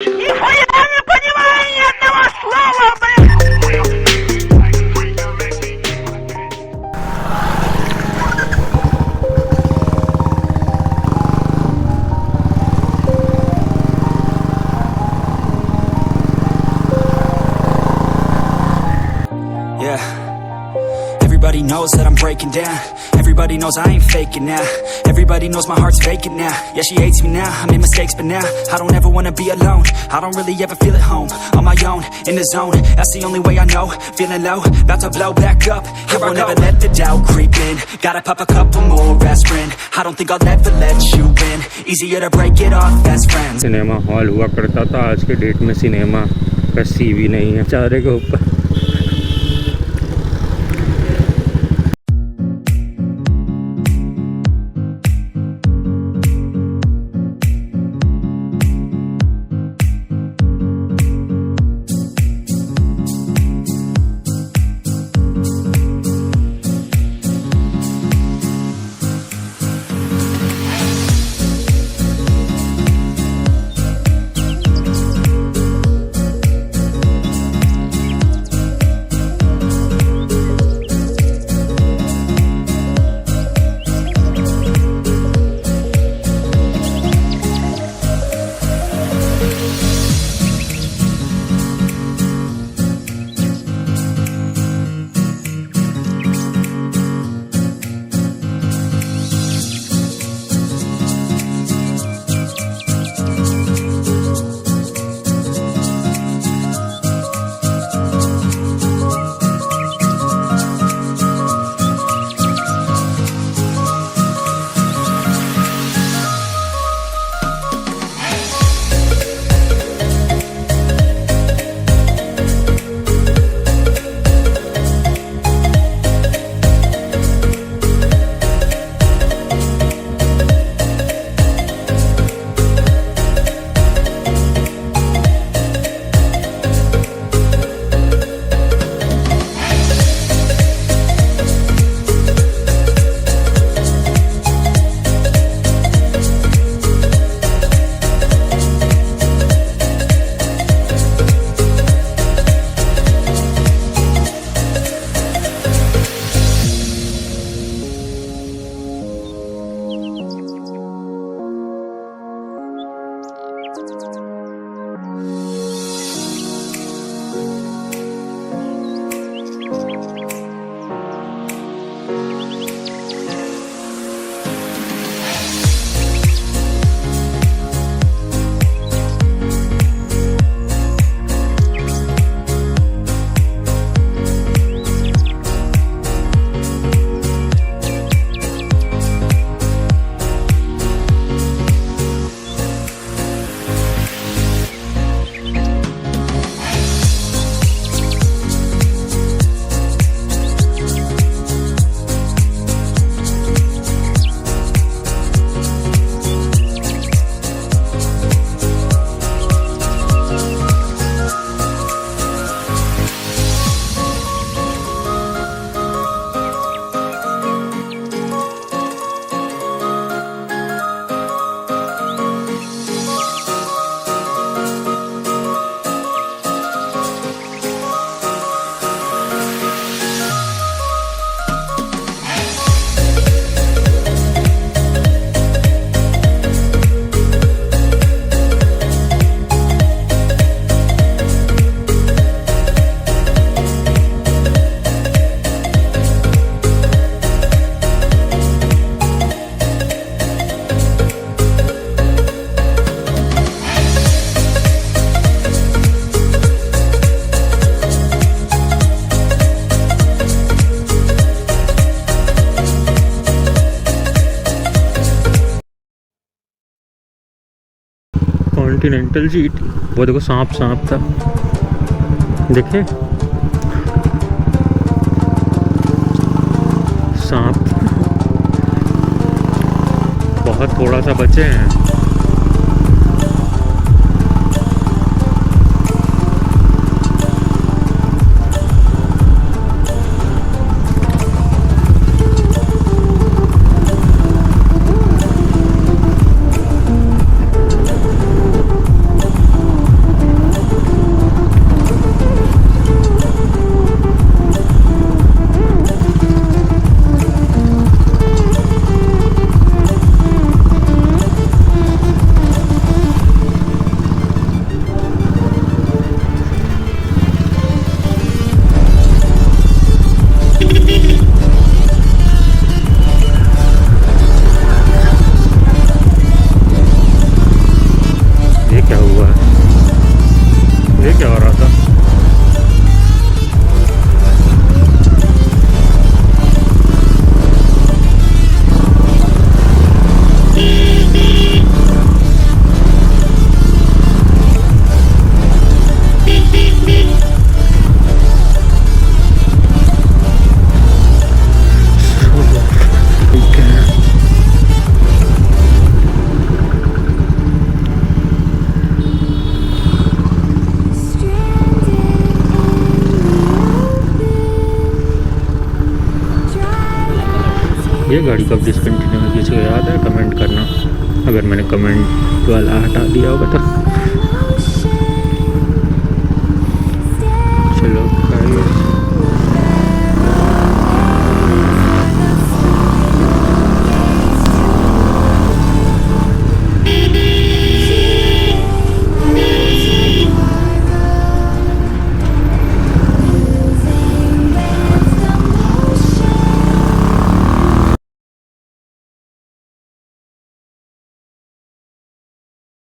Нихуя не понимаю ни одного слова, блядь! Yeah. Everybody knows that I'm breaking down. Everybody knows I ain't faking now. Everybody knows my heart's vacant now. Yeah, she hates me now, I made mistakes but now I don't ever wanna be alone. I don't really ever feel at home. On my own, in the zone, that's the only way I know. Feeling low, about to blow back up. Here I never let the doubt creep in. Gotta pop a couple more aspirin. I don't think I'll ever let you in. Easier to break it off best friends. Cinema hall हुआ करता था, आज के date में cinema का CV नहीं है चारे के ऊपर। कॉन्टिनेंटल जीट, वो देखो सांप सांप था, देखे सांप। बहुत थोड़ा सा बचे हैं। गाड़ी कब डिसकंटिन्यू हुई किसी को याद है? कमेंट करना, अगर मैंने कमेंट वाला हटा दिया होगा तो।